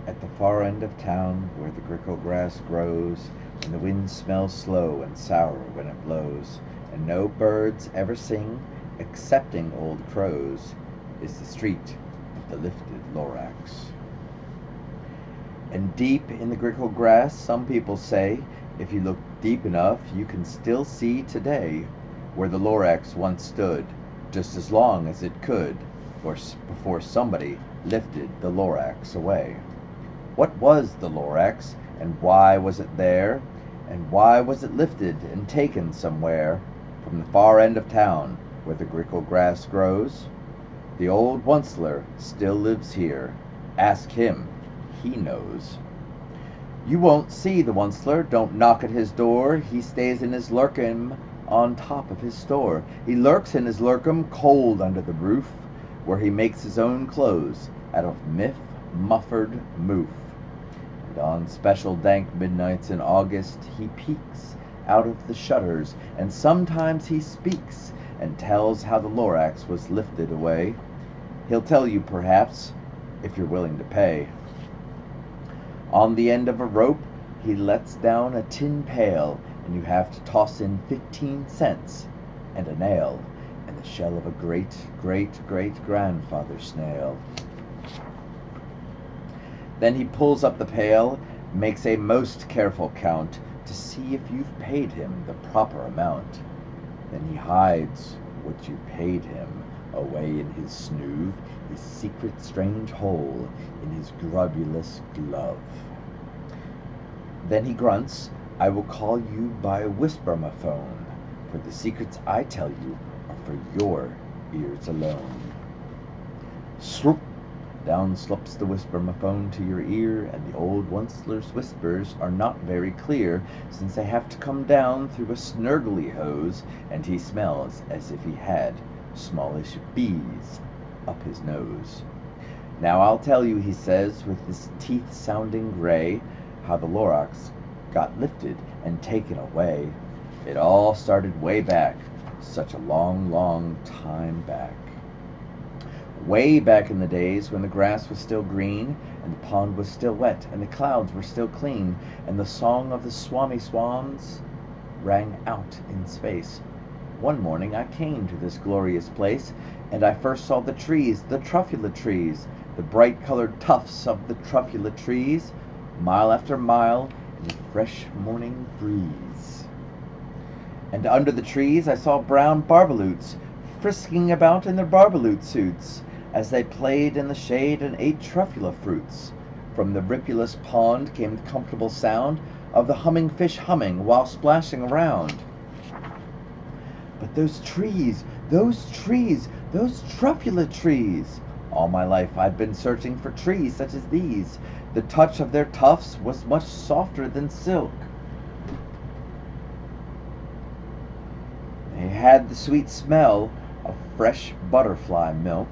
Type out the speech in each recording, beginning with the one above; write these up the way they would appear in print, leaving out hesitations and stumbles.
At the far end of town, where the grickle grass grows, and the wind smells slow and sour when it blows, and no birds ever sing, excepting old crows, is the street of the lifted Lorax. And deep in the grickle grass, some people say, if you look deep enough, you can still see today where the Lorax once stood, just as long as it could, before somebody lifted the Lorax away. What was the Lorax, and why was it there, and why was it lifted and taken somewhere from the far end of town where the grickle grass grows? The old Onceler still lives here. Ask him, he knows. You won't see the Onceler, don't knock at his door. He stays in his lurkin on top of his store. He lurks in his lurkum cold under the roof, where he makes his own clothes out of muffered moof. And on special dank midnights in August he peeks out of the shutters, and sometimes he speaks and tells how the Lorax was lifted away. He'll tell you, perhaps, if you're willing to pay. On the end of a rope he lets down a tin pail, and you have to toss in 15 cents and a nail and the shell of a great-great-great-grandfather snail. Then he pulls up the pail, makes a most careful count to see if you've paid him the proper amount. Then he hides what you paid him away in his snoove, his secret strange hole in his grubulous glove. Then he grunts, I will call you by whispermaphone, for the secrets I tell you are for your ears alone. Swoop! Down slips the whispermaphone to your ear, and the old Onceler's whispers are not very clear, since they have to come down through a snurgly hose, and he smells as if he had smallish bees up his nose. Now I'll tell you, he says, with his teeth sounding gray, how the Lorax got lifted and taken away. It all started way back, such a long, long time back. Way back in the days when the grass was still green, and the pond was still wet, and the clouds were still clean, and the song of the swami swans rang out in space. One morning I came to this glorious place, and I first saw the trees, the truffula trees, the bright-colored tufts of the truffula trees, mile after mile in the fresh morning breeze. And under the trees I saw brown barbaloots frisking about in their barbaloot suits, as they played in the shade and ate truffula fruits. From the ripulous pond came the comfortable sound of the humming fish humming while splashing around. But those trees, those truffula trees! All my life I've been searching for trees such as these. The touch of their tufts was much softer than silk. They had the sweet smell of fresh butterfly milk.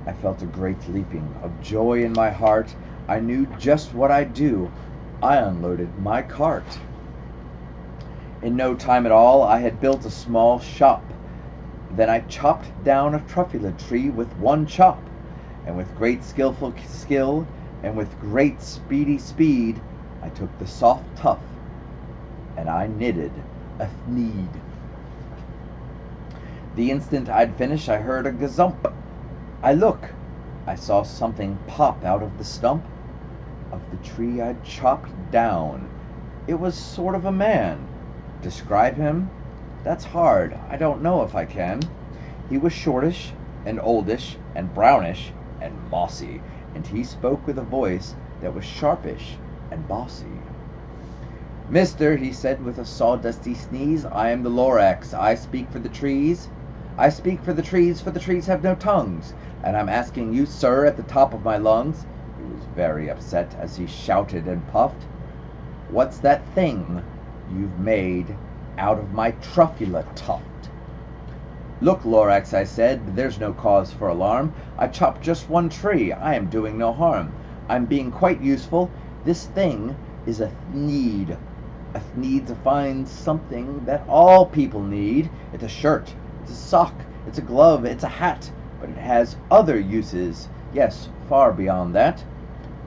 I felt a great leaping of joy in my heart. I knew just what I'd do. I unloaded my cart. In no time at all, I had built a small shop. Then I chopped down a truffula tree with one chop, and with great skillful skill, and with great speedy speed, I took the soft tuft, and I knitted a thneed. The instant I'd finished, I heard a gazump. I saw something pop out of the stump of the tree I'd chopped down. It was sort of a man. Describe him? That's hard. I don't know if I can. He was shortish, and oldish, and brownish, and mossy, and he spoke with a voice that was sharpish and bossy. Mister, he said with a sawdusty sneeze, I am the Lorax. I speak for the trees. I speak for the trees have no tongues. And I'm asking you, sir, at the top of my lungs. He was very upset as he shouted and puffed. What's that thing you've made out of my truffula tuft? Look, Lorax, I said, there's no cause for alarm. I chopped just one tree. I am doing no harm. I'm being quite useful. This thing is a thneed. A thneed's a fine something that all people need. It's a shirt, it's a sock, it's a glove, it's a hat, but it has other uses. Yes, far beyond that.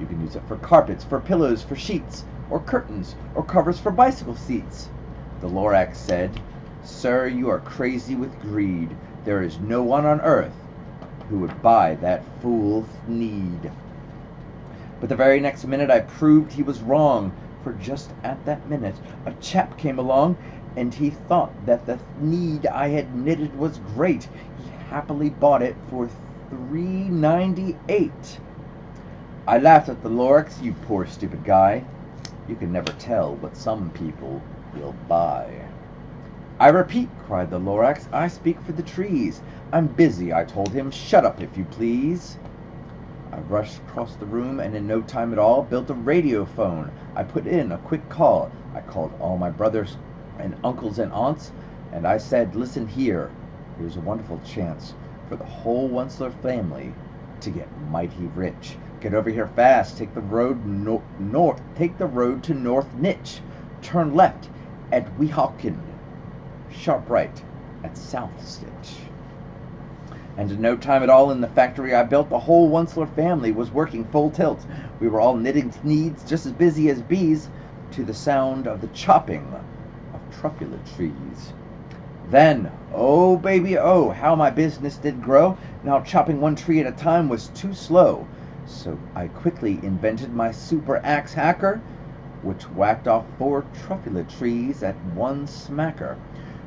You can use it for carpets, for pillows, for sheets, or curtains, or covers for bicycle seats. The Lorax said, "Sir, you are crazy with greed. There is no one on earth who would buy that fool Thneed." But the very next minute I proved he was wrong, for just at that minute a chap came along, and he thought that the Thneed I had knitted was great. He happily bought it for $3.98. I laughed at the Lorax. "You poor stupid guy. You can never tell what some people will buy." "I repeat," cried the Lorax, "I speak for the trees. I'm busy," I told him. "Shut up, if you please." I rushed across the room and in no time at all built a radio phone. I put in a quick call. I called all my brothers and uncles and aunts, and I said, "Listen here. Here's a wonderful chance for the whole Onceler family to get mighty rich. Get over here fast. Take the road Take the road to North Nitch. Turn left at Weehawken. Sharp right at South Stitch." And in no time at all in the factory I built, the whole Onceler family was working full tilt. We were all knitting Thneeds, just as busy as bees, to the sound of the chopping of truffula trees. Then, oh baby, oh, how my business did grow. Now chopping one tree at a time was too slow. So I quickly invented my super axe hacker, which whacked off 4 truffula trees at one smacker.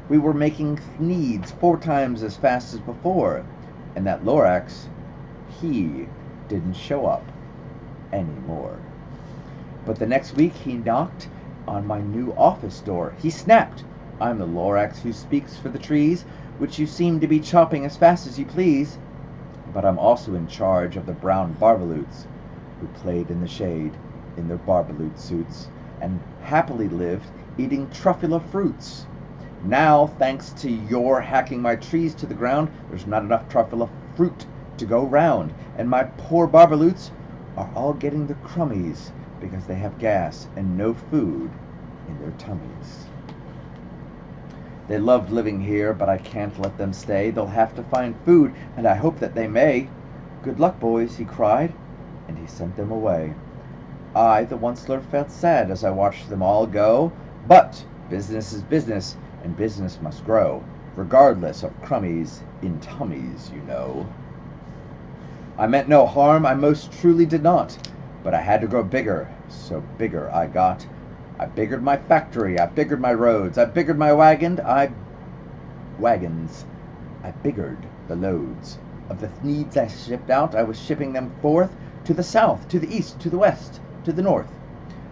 We were making Thneeds 4 times as fast as before, and that Lorax, he didn't show up anymore. But the next week he knocked on my new office door. He snapped, "I'm the Lorax who speaks for the trees, which you seem to be chopping as fast as you please. But I'm also in charge of the brown barbaloots, who played in the shade in their barbaloot suits, and happily lived eating truffula fruits. Now, thanks to your hacking my trees to the ground, there's not enough truffula fruit to go round, and my poor barbaloots are all getting the crummies because they have gas and no food in their tummies. They loved living here, but I can't let them stay. They'll have to find food, and I hope that they may. Good luck, boys," he cried, and he sent them away. I, the Onceler, felt sad as I watched them all go, but business is business, and business must grow, regardless of crummies in tummies, you know. I meant no harm, I most truly did not, but I had to grow bigger, so bigger I got. I biggered my factory, I biggered my roads, I biggered my wagons, I biggered the loads. Of the Thneeds I shipped out, I was shipping them forth to the south, to the east, to the west, to the north.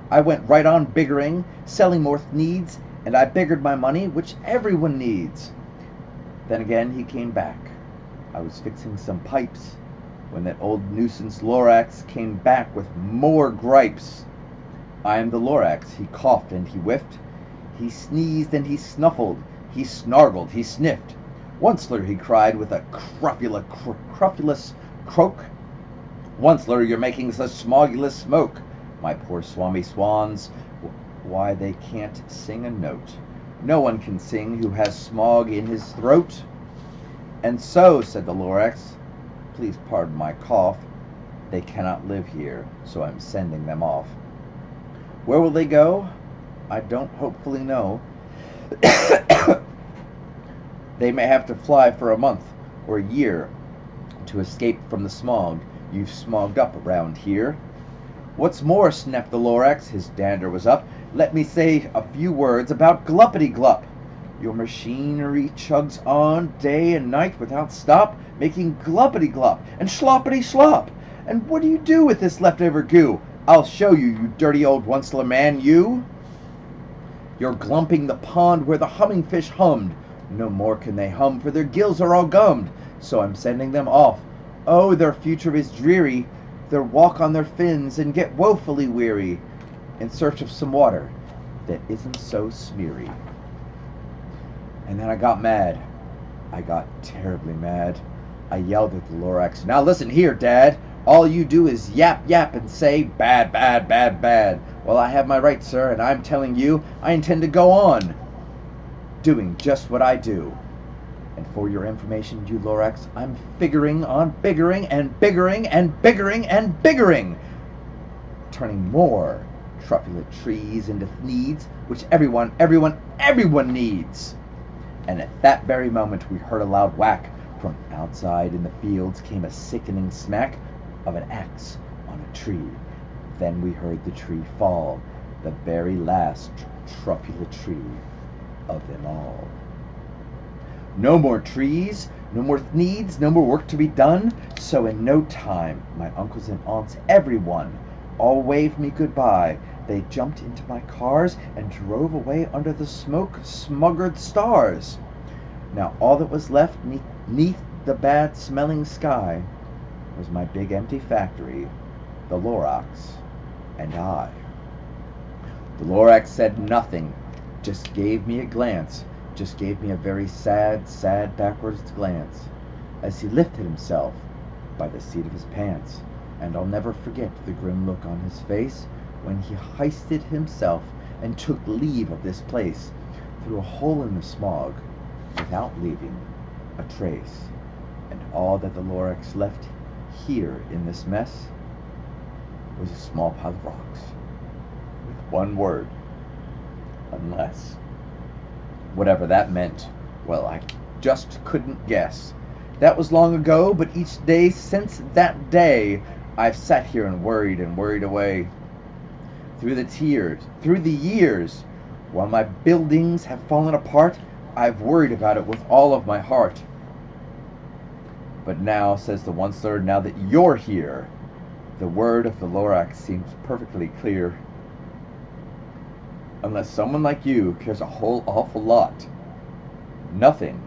I went right on biggering, selling more Thneeds, and I biggered my money, which everyone needs. Then again he came back. I was fixing some pipes, when that old nuisance Lorax came back with more gripes. "I am the Lorax," he coughed and he whiffed. He sneezed and he snuffled, he snargled, he sniffed. "Onceler," he cried with a cruffulous croak. "Onceler, you're making such smogulous smoke. My poor swami swans, why they can't sing a note. No one can sing who has smog in his throat." "And so," said the Lorax, "please pardon my cough, they cannot live here, so I'm sending them off. Where will they go? I don't hopefully know. They may have to fly for a month or a year to escape from the smog you've smogged up around here." "What's more," snapped the Lorax, his dander was up, "let me say a few words about Gluppity-Glup. Your machinery chugs on day and night without stop, making Gluppity-Glup and Sloppity-Slop. And what do you do with this leftover goo? I'll show you, you dirty old Onceler man, you. You're glumping the pond where the humming fish hummed. No more can they hum, for their gills are all gummed. So I'm sending them off. Oh, their future is dreary. They'll walk on their fins and get woefully weary, in search of some water that isn't so smeary." And then I got mad. I got terribly mad. I yelled at the Lorax, "Now listen here, Dad. All you do is yap, yap, and say, bad, bad, bad, bad. Well, I have my rights, sir, and I'm telling you, I intend to go on doing just what I do. And for your information, you Lorax, I'm figuring on biggering and biggering and biggering and biggering. turning more truculent trees into needs, which everyone needs. And at that very moment we heard a loud whack. From outside in the fields came a sickening smack of an axe on a tree. Then we heard the tree fall, the very last truculent tree of them all. No more trees, no more needs, no more work to be done. So in no time, my uncles and aunts, everyone, all waved me goodbye. They jumped into my cars and drove away under the smoke-smuggered stars. Now all that was left neath the bad-smelling sky was my big empty factory, the Lorax, and I. The Lorax said nothing, just gave me a glance, just gave me a very sad, sad backwards glance, as he lifted himself by the seat of his pants, and I'll never forget the grim look on his face when he hoisted himself and took leave of this place through a hole in the smog without leaving a trace. And all that the Lorax left here in this mess was a small pile of rocks with one word: unless. Whatever that meant, well, I just couldn't guess. That was long ago, but each day since that day I've sat here and worried away. Through the years, while my buildings have fallen apart, I've worried about it with all of my heart. But now, says the Onceler, now that you're here, the word of the Lorax seems perfectly clear. Unless someone like you cares a whole awful lot, nothing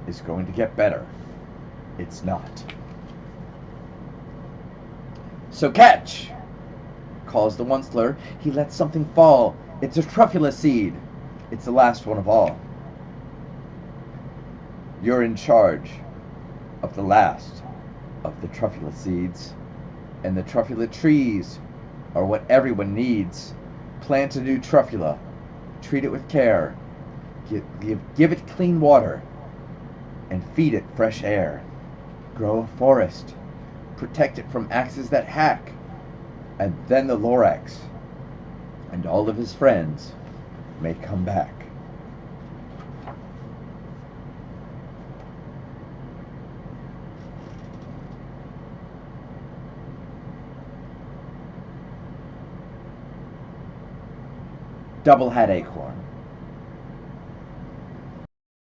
is going to get better. It's not. So catch, calls the Onceler. He lets something fall. It's a truffula seed. It's the last one of all. You're in charge of the last of the truffula seeds, and the truffula trees are what everyone needs. Plant a new truffula, treat it with care, give it clean water, and feed it fresh air. Grow a forest, protect it from axes that hack, and then the Lorax and all of his friends may come back. Double Hat Acorn.